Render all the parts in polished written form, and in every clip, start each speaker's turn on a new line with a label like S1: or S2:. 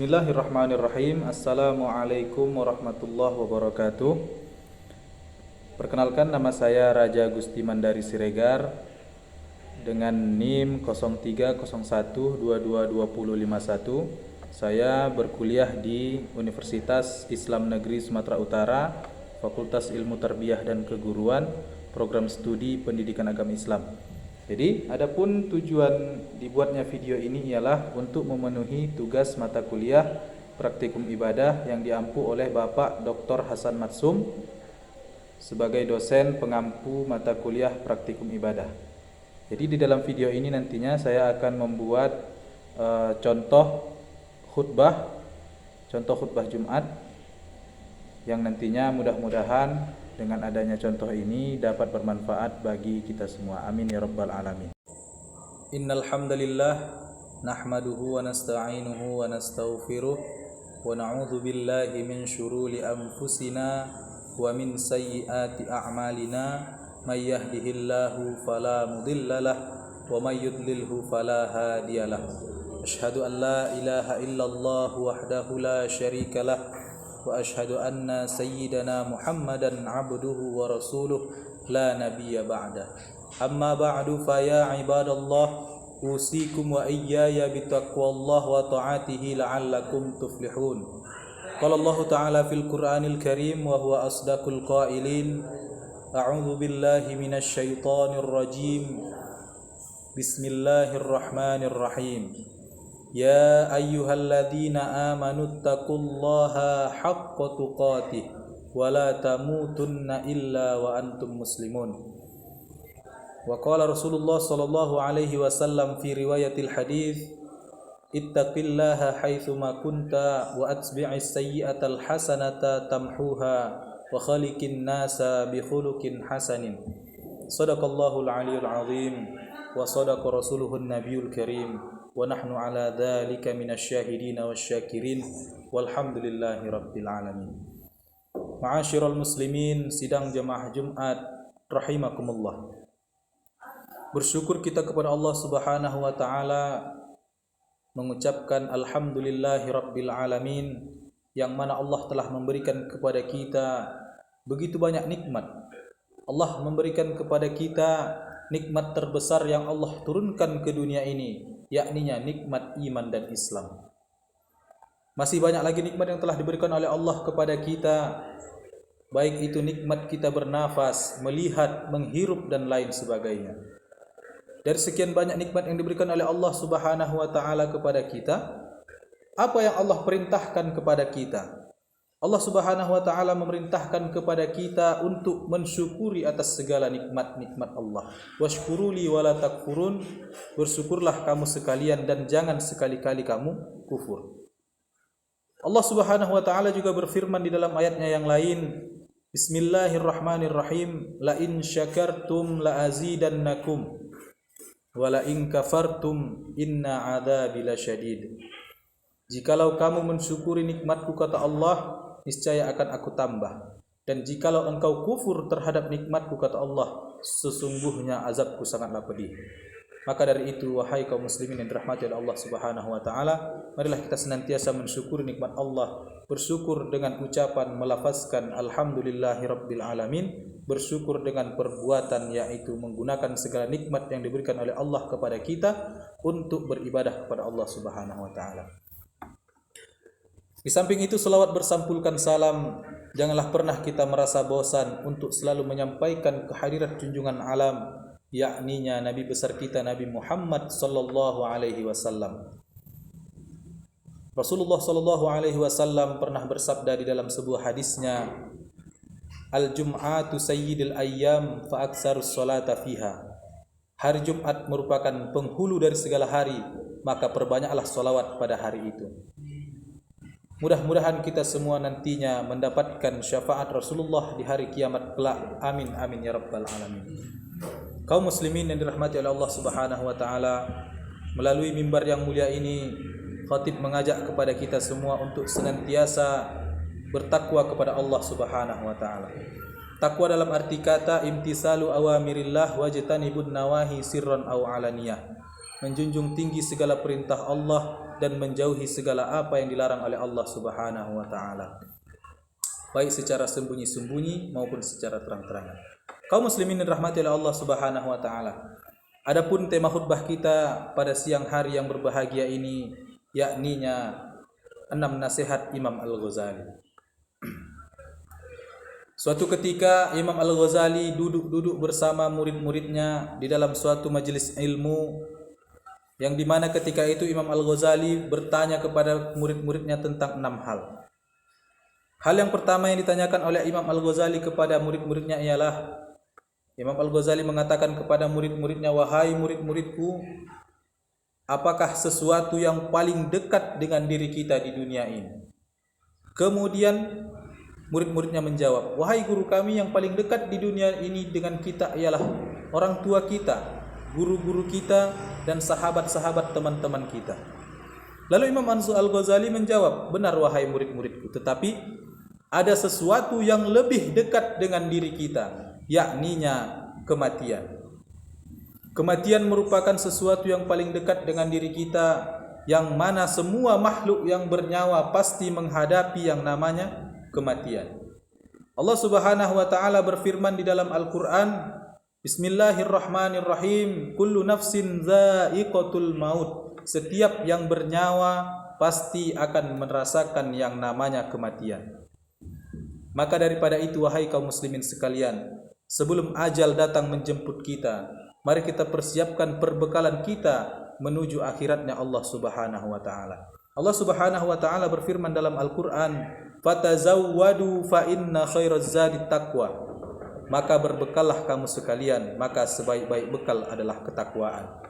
S1: Bismillahirrahmanirrahim. Assalamualaikum warahmatullahi wabarakatuh. Perkenalkan, nama saya Raja Gustiman dari Siregar dengan NIM 0301222051. Saya berkuliah di Universitas Islam Negeri Sumatera Utara, Fakultas Ilmu Tarbiyah dan Keguruan, Program Studi Pendidikan Agama Islam. Jadi, adapun tujuan dibuatnya video ini ialah untuk memenuhi tugas mata kuliah praktikum ibadah yang diampu oleh Bapak Dr. Hasan Matsum sebagai dosen pengampu mata kuliah praktikum ibadah. Jadi di dalam video ini nantinya saya akan membuat contoh khutbah Jumat yang nantinya mudah-mudahan dengan adanya contoh ini dapat bermanfaat bagi kita semua. Amin ya rabbal alamin. Innal hamdalillah nahmaduhu wa nasta'inuhu wa nastaghfiruh wa na'udzu billahi min syururi anfusina wa min sayyiati a'malina may yahdihillahu fala mudhillalah wa may yudlilhu fala hadiyalah. Asyhadu an la ilaha illallah wahdahu la syarikalah wa asyhadu anna sayyidana Muhammadan abduhu wa rasuluh la nabiyya ba'da. Amma ba'du fa ya ibadallah usikum wa iyaya bitaqwallah wa ta'atihi la'allakum tuflihun. Qala Allah ta'ala fil Qur'anil Karim wa huwa asdaqul qailin. A'udzu billahi minasy syaithanir rajim. Bismillahirrahmanirrahim. Ya ayyuhalladzina amanu taqullaha haqqa tuqatih wa la tamutunna illa wa antum muslimun. Wa qala Rasulullah sallallahu alaihi wasallam fi riwayatil hadits, ittaqillaha haitsu ma kunta wa atbi'is sayyi'atal hasanata tamhuha wa khaliqin nasa bi khuluqin hasanin. Shadaqallahul aliyyul azim wa shadaqa rasuluhun nabiyul karim. Wa nahnu ala dzalika minasyahidin wasyakirin walhamdulillahi rabbil alamin. Ma'asyiral muslimin, sidang jemaah Jumat rahimakumullah. Bersyukur kita kepada Allah Subhanahu wa taala, mengucapkan alhamdulillahi rabbil alamin, yang mana Allah telah memberikan kepada kita begitu banyak nikmat. Allah memberikan kepada kita nikmat terbesar yang Allah turunkan ke dunia ini, yakninya nikmat iman dan Islam. Masih banyak lagi nikmat yang telah diberikan oleh Allah kepada kita, baik itu nikmat kita bernafas, melihat, menghirup dan lain sebagainya. Dari sekian banyak nikmat yang diberikan oleh Allah Subhanahu wa taala kepada kita, apa yang Allah perintahkan kepada kita? Allah Subhanahu wa taala memerintahkan kepada kita untuk mensyukuri atas segala nikmat-nikmat Allah. Washkuruli wala takfurun, bersyukurlah kamu sekalian dan jangan sekali-kali kamu kufur. Allah Subhanahu wa taala juga berfirman di dalam ayatnya yang lain, Bismillahirrahmanirrahim, la in syakartum la azidannakum wa la in kafartum inna adzabi lasyadid. Jikalau kamu mensyukuri nikmatku, kata Allah, niscaya akan aku tambah. Dan jikalau engkau kufur terhadap nikmatku, kata Allah, sesungguhnya azabku sangatlah pedih. Maka dari itu, wahai kaum muslimin yang dirahmati oleh Allah Subhanahu wa taala, marilah kita senantiasa mensyukuri nikmat Allah, bersyukur dengan ucapan melafazkan alhamdulillahi rabbil alamin, bersyukur dengan perbuatan yaitu menggunakan segala nikmat yang diberikan oleh Allah kepada kita untuk beribadah kepada Allah Subhanahu wa taala. Di samping itu, selawat bersampulkan salam, janganlah pernah kita merasa bosan untuk selalu menyampaikan kehadirat junjungan alam, yakninya Nabi besar kita Nabi Muhammad sallallahu alaihi wasallam. Rasulullah sallallahu alaihi wasallam pernah bersabda di dalam sebuah hadisnya, Al-Jum'atu sayyidil ayyam fa aktsarus salata fiha. Hari Jumat merupakan penghulu dari segala hari, maka perbanyaklah salawat pada hari itu. Mudah-mudahan kita semua nantinya mendapatkan syafaat Rasulullah di hari kiamat kelak. Amin amin ya rabbal alamin. Kaum muslimin yang dirahmati oleh Allah Subhanahu wa taala, melalui mimbar yang mulia ini, khatib mengajak kepada kita semua untuk senantiasa bertakwa kepada Allah Subhanahu wa taala. Takwa dalam arti kata imtisalu awamirillah wajtanibun nawahi sirran aw alaniyah. Menjunjung tinggi segala perintah Allah dan menjauhi segala apa yang dilarang oleh Allah Subhanahu wa taala, baik secara sembunyi-sembunyi maupun secara terang-terangan. Kaum muslimin dirahmati oleh Allah Subhanahu wa taala. Adapun tema khutbah kita pada siang hari yang berbahagia ini yakninya 6 nasihat Imam Al-Ghazali. Suatu ketika Imam Al-Ghazali duduk bersama murid-muridnya di dalam suatu majelis ilmu, yang dimana ketika itu Imam Al-Ghazali bertanya kepada murid-muridnya tentang 6 hal. Hal yang pertama yang ditanyakan oleh Imam Al-Ghazali kepada murid-muridnya ialah, Imam Al-Ghazali mengatakan kepada murid-muridnya, wahai murid-muridku, apakah sesuatu yang paling dekat dengan diri kita di dunia ini? Kemudian murid-muridnya menjawab, wahai guru kami, yang paling dekat di dunia ini dengan kita ialah orang tua kita, guru-guru kita, dan sahabat-sahabat teman-teman kita. Lalu Imam Al-Ghazali menjawab, benar wahai murid-muridku, tetapi ada sesuatu yang lebih dekat dengan diri kita, yakninya kematian. Kematian merupakan sesuatu yang paling dekat dengan diri kita, yang mana semua makhluk yang bernyawa pasti menghadapi yang namanya kematian. Allah Subhanahu wa taala berfirman di dalam Al-Qur'an, Bismillahirrahmanirrahim, kullu nafsin dha'iqatul maut. Setiap yang bernyawa pasti akan merasakan yang namanya kematian. Maka daripada itu, wahai kaum muslimin sekalian, sebelum ajal datang menjemput kita, mari kita persiapkan perbekalan kita menuju akhiratnya Allah Subhanahu wa taala. Allah Subhanahu wa taala berfirman dalam Al-Qur'an, "Fatazawwadu fa inna khairaz zadi taqwa." Maka berbekallah kamu sekalian, maka sebaik-baik bekal adalah ketakwaan.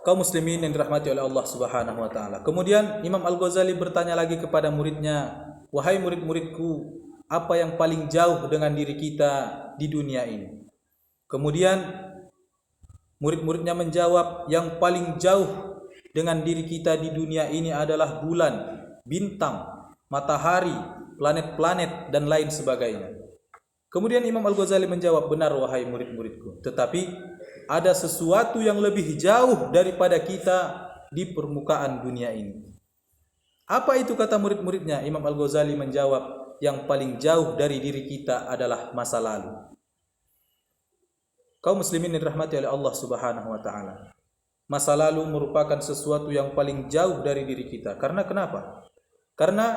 S1: Kaum muslimin yang dirahmati oleh Allah Subhanahu wa taala. Kemudian Imam Al-Ghazali bertanya lagi kepada muridnya, wahai murid-muridku, apa yang paling jauh dengan diri kita di dunia ini? Kemudian murid-muridnya menjawab, yang paling jauh dengan diri kita di dunia ini adalah bulan, bintang, matahari, planet-planet, dan lain sebagainya. Kemudian Imam Al-Ghazali menjawab, benar wahai murid-muridku, tetapi ada sesuatu yang lebih jauh daripada kita di permukaan dunia ini. Apa itu, kata murid-muridnya? Imam Al-Ghazali menjawab, yang paling jauh dari diri kita adalah masa lalu. Kaum muslimin dirahmati oleh Allah Subhanahu wa taala. Masa lalu merupakan sesuatu yang paling jauh dari diri kita. Karena kenapa? Karena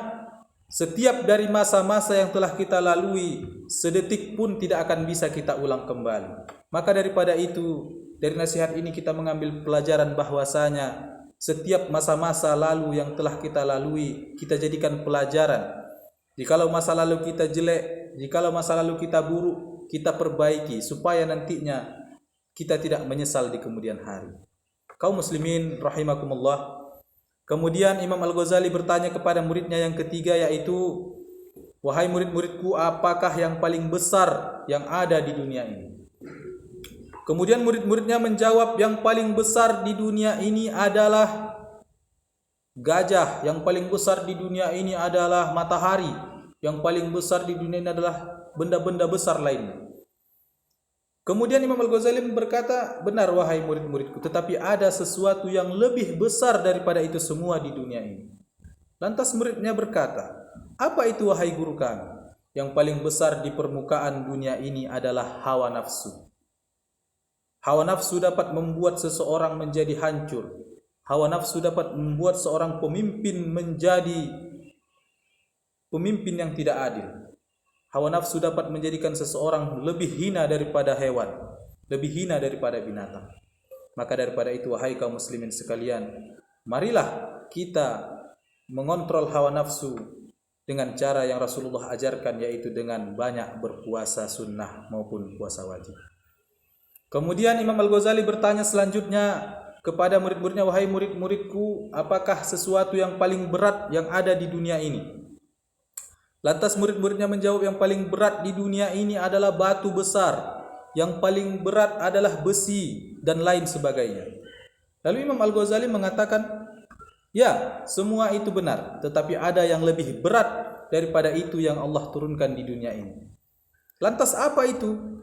S1: setiap dari masa-masa yang telah kita lalui, sedetik pun tidak akan bisa kita ulang kembali. Maka daripada itu, dari nasihat ini kita mengambil pelajaran bahwasanya setiap masa-masa lalu yang telah kita lalui, kita jadikan pelajaran. Jikalau masa lalu kita jelek, jikalau masa lalu kita buruk, kita perbaiki supaya nantinya kita tidak menyesal di kemudian hari. Kaum muslimin rahimakumullah. Kemudian Imam Al-Ghazali bertanya kepada muridnya yang ketiga, yaitu, wahai murid-muridku, apakah yang paling besar yang ada di dunia ini? Kemudian murid-muridnya menjawab, yang paling besar di dunia ini adalah gajah, yang paling besar di dunia ini adalah matahari, yang paling besar di dunia ini adalah benda-benda besar lainnya. Kemudian Imam Al-Ghazali berkata, benar wahai murid-muridku, tetapi ada sesuatu yang lebih besar daripada itu semua di dunia ini. Lantas muridnya berkata, apa itu wahai guru kami? Yang paling besar di permukaan dunia ini adalah hawa nafsu. Hawa nafsu dapat membuat seseorang menjadi hancur. Hawa nafsu dapat membuat seorang pemimpin menjadi pemimpin yang tidak adil. Hawa nafsu dapat menjadikan seseorang lebih hina daripada hewan, lebih hina daripada binatang. Maka daripada itu, wahai kaum muslimin sekalian, marilah kita mengontrol hawa nafsu dengan cara yang Rasulullah ajarkan, yaitu dengan banyak berpuasa sunnah maupun puasa wajib. Kemudian Imam Al-Ghazali bertanya selanjutnya kepada murid-muridnya, wahai murid-muridku, apakah sesuatu yang paling berat yang ada di dunia ini? Lantas murid-muridnya menjawab, yang paling berat di dunia ini adalah batu besar, yang paling berat adalah besi, dan lain sebagainya. Lalu Imam Al-Ghazali mengatakan, ya, semua itu benar, tetapi ada yang lebih berat daripada itu yang Allah turunkan di dunia ini. Lantas apa itu?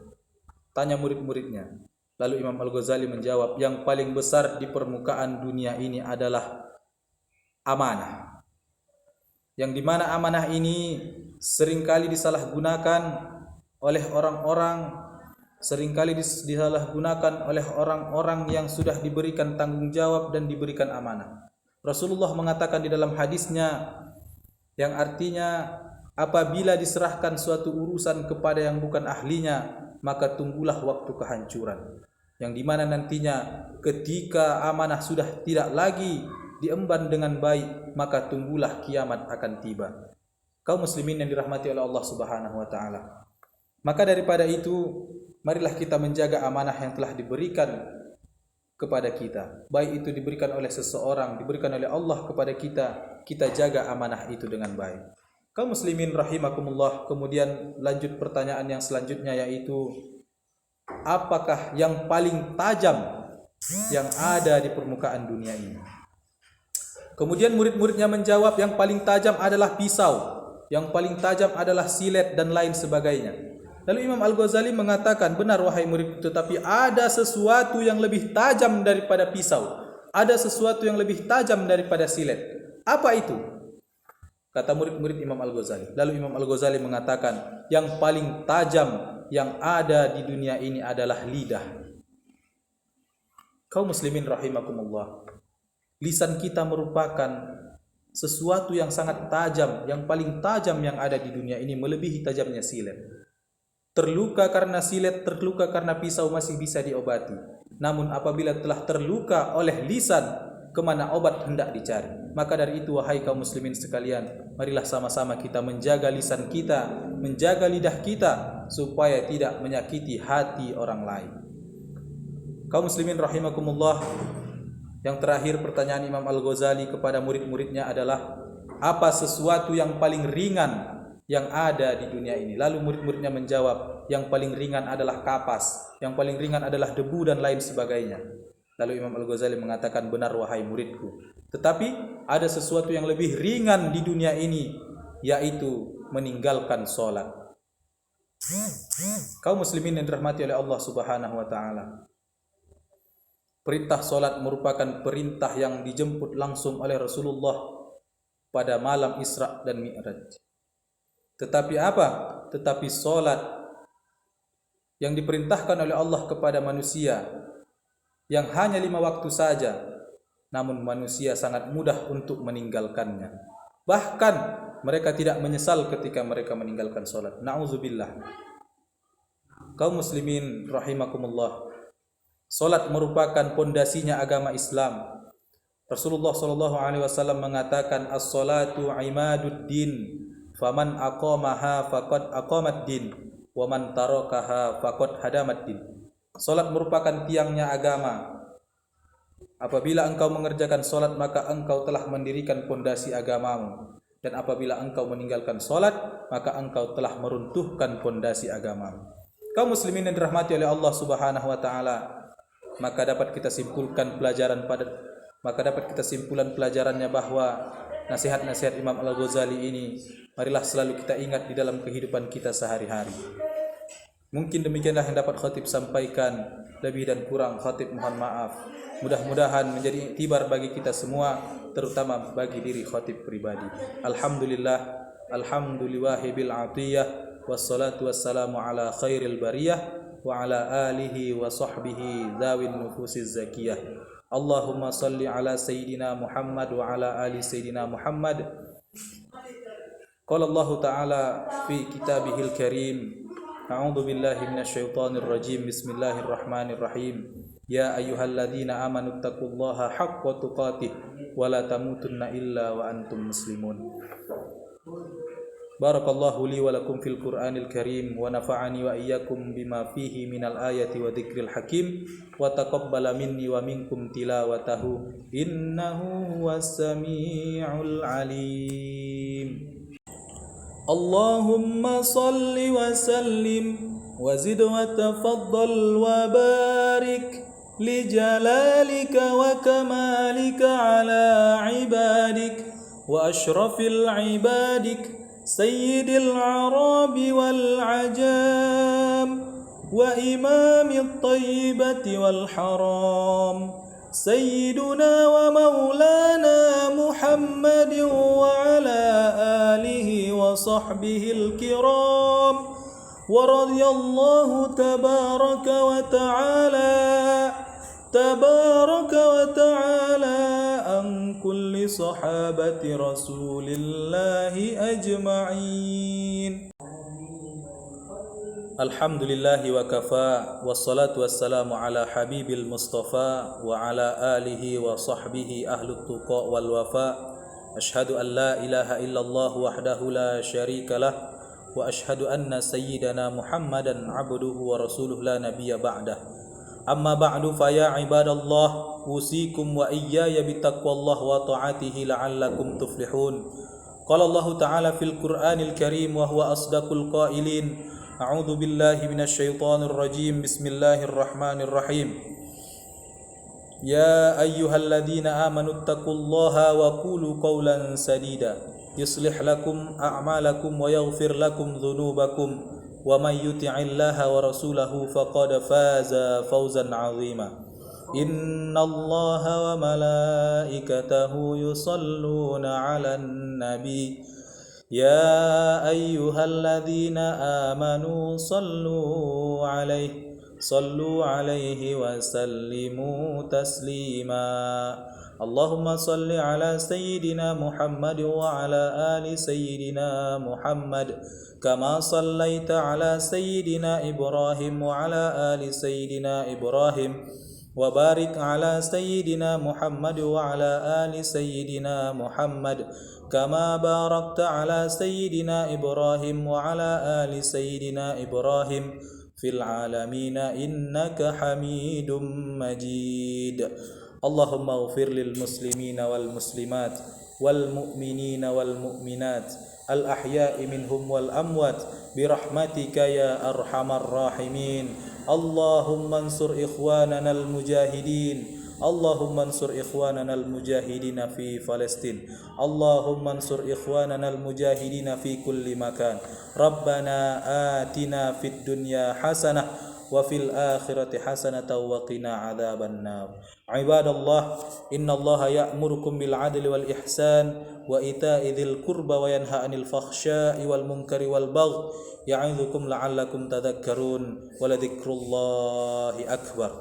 S1: Tanya murid-muridnya. Lalu Imam Al-Ghazali menjawab, yang paling besar di permukaan dunia ini adalah amanah. Yang dimana amanah ini seringkali disalahgunakan oleh orang-orang yang sudah diberikan tanggung jawab dan diberikan amanah. Rasulullah mengatakan di dalam hadisnya yang artinya apabila diserahkan suatu urusan kepada yang bukan ahlinya, maka tunggulah waktu kehancuran. Yang dimana nantinya ketika amanah sudah tidak lagi diemban dengan baik, maka tunggulah kiamat akan tiba. Kaum muslimin yang dirahmati oleh Allah Subhanahu wa taala. Maka daripada itu, marilah kita menjaga amanah yang telah diberikan kepada kita. Baik itu diberikan oleh seseorang, diberikan oleh Allah kepada kita, kita jaga amanah itu dengan baik. Kaum muslimin rahimakumullah, kemudian lanjut pertanyaan yang selanjutnya, yaitu apakah yang paling tajam yang ada di permukaan dunia ini? Kemudian murid-muridnya menjawab, yang paling tajam adalah pisau, yang paling tajam adalah silet dan lain sebagainya. Lalu Imam Al-Ghazali mengatakan, benar wahai murid, tetapi ada sesuatu yang lebih tajam daripada pisau, ada sesuatu yang lebih tajam daripada silet. Apa itu? Kata murid-murid Imam Al-Ghazali. Lalu Imam Al-Ghazali mengatakan, yang paling tajam yang ada di dunia ini adalah lidah. Kaum muslimin rahimakumullah, lisan kita merupakan sesuatu yang sangat tajam, yang paling tajam yang ada di dunia ini, melebihi tajamnya silet. Terluka karena silet, terluka karena pisau masih bisa diobati. Namun apabila telah terluka oleh lisan, kemana obat hendak dicari. Maka dari itu wahai kaum muslimin sekalian, marilah sama-sama kita menjaga lisan kita, menjaga lidah kita, supaya tidak menyakiti hati orang lain. Kaum muslimin rahimakumullah, yang terakhir pertanyaan Imam Al-Ghazali kepada murid-muridnya adalah, apa sesuatu yang paling ringan yang ada di dunia ini? Lalu murid-muridnya menjawab, yang paling ringan adalah kapas, yang paling ringan adalah debu dan lain sebagainya. Lalu Imam Al-Ghazali mengatakan, benar wahai muridku, tetapi ada sesuatu yang lebih ringan di dunia ini, yaitu meninggalkan sholat. Kaum muslimin yang dirahmati oleh Allah Subhanahu wa taala, perintah sholat merupakan perintah yang dijemput langsung oleh Rasulullah pada malam Isra dan Mi'raj. Tetapi apa? Tetapi sholat yang diperintahkan oleh Allah kepada manusia, yang hanya 5 waktu saja, namun manusia sangat mudah untuk meninggalkannya. Bahkan mereka tidak menyesal ketika mereka meninggalkan sholat. Na'udzubillah. Kaum muslimin rahimakumullah, sholat merupakan pondasinya agama Islam. Rasulullah SAW mengatakan, as-salatu imaduddin, faman aqamaha faqad aqamad din, wa man tarakaha faqad hadamad din. Salat merupakan tiangnya agama. Apabila engkau mengerjakan salat, maka engkau telah mendirikan pondasi agamamu. Dan apabila engkau meninggalkan salat, maka engkau telah meruntuhkan pondasi agamamu. Kaum muslimin yang dirahmati oleh Allah Subhanahu wa taala, maka dapat kita simpulkan pelajarannya bahwa nasihat-nasihat Imam Al-Ghazali ini marilah selalu kita ingat di dalam kehidupan kita sehari-hari. Mungkin demikianlah yang dapat khatib sampaikan, lebih dan kurang khatib mohon maaf. Mudah-mudahan menjadi iktibar bagi kita semua, terutama bagi diri khatib pribadi. Alhamdulillah, alhamdulillahi bil atiyah, wassalatu wassalamu ala khairil bariyah, wa ala alihi wa sahbihi dzawin nufusiz zakiyah. Allahumma salli ala Sayyidina Muhammad wa ala ali Sayyidina Muhammad. Qala Allah Ta'ala fi kitabihil karim, a'udzu billahi minasyaitonir rajim, bismillahirrahmanirrahim. Ya ayyuhalladzina amanu taqullaha haqqa tuqatih wa la tamutunna illa wa antum muslimun. Barakallahu li wa lakum fil Qur'anil Karim, wa nafa'ani wa iyyakum bima fihi minal ayati wa dzikril hakim, wa taqabbala minni wa minkum tilawatahu innahu huwas samiul alim. Allahumma salli wa sallim wa zid wa tafaddal wa barik li jalalika wa kamalika ala ibadik wa ashrafil ibadik سيد العرب والعجام وإمام الطيبة والحرام سيدنا ومولانا محمد وعلى آله وصحبه الكرام ورضي الله تبارك وتعالى عن كل صحابة رسول الله أجمعين. الحمد لله وكفى والصلاة والسلام على حبيب المصطفى وعلى آله وصحبه أهل التقى والوفاء. أشهد أن لا إله إلا الله وحده لا شريك له وأشهد أن سيدنا محمدا عبده ورسوله لا نبي بعده. أما بعد فيا عباد الله أوصيكم وإياي بتقوى الله وطاعته لعلكم تفلحون. قال الله تعالى في القرآن الكريم وهو أصدق القائلين: أعوذ بالله من الشيطان الرجيم بسم الله الرحمن الرحيم. يا أيها الذين آمنوا اتقوا الله وقولوا قولا سديدا يصلح لكم أعمالكم ويغفر لكم ذنوبكم ومن يطع الله ورسوله فقد فاز فوزا عظيما. إن الله وملائكته يصلون على النبي يا أيها الذين آمنوا صلوا عليه وسلموا تسليما. اللهم صل على سيدنا محمد وعلى آل سيدنا محمد كما صليت على سيدنا إبراهيم وعلى آل سيدنا إبراهيم وبارك على سيدنا محمد وعلى آل سيدنا محمد كما باركت على سيدنا إبراهيم وعلى آل سيدنا إبراهيم في العالمين إنك حميد مجيد. اللهم اغفر للمسلمين والمسلمات والمؤمنين والمؤمنات الأحياء منهم والأموات برحمتك يا أرحم الراحمين. اللهم انصر إخواننا المجاهدين اللهم انصر إخواننا المجاهدين في فلسطين. اللهم انصر إخواننا المجاهدين في كل مكان. ربنا آتنا في الدنيا حسنة وفي الآخرة حسنة وقنا عذاب النار. عباد الله إن الله يأمركم بالعدل والإحسان وإيتاء ذي القربى وينهى عن الفحشاء والمنكر والبغي يعظكم لعلكم تذكرون ولذكر الله أكبر.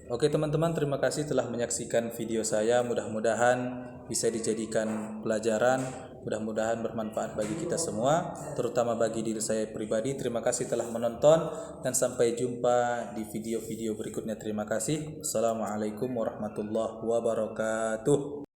S1: Oke teman-teman, terima kasih telah menyaksikan video saya. Mudah-mudahan bisa dijadikan pelajaran, mudah-mudahan bermanfaat bagi kita semua, terutama bagi diri saya pribadi. Terima kasih telah menonton dan sampai jumpa di video-video berikutnya. Terima kasih. Assalamualaikum warahmatullahi wabarakatuh.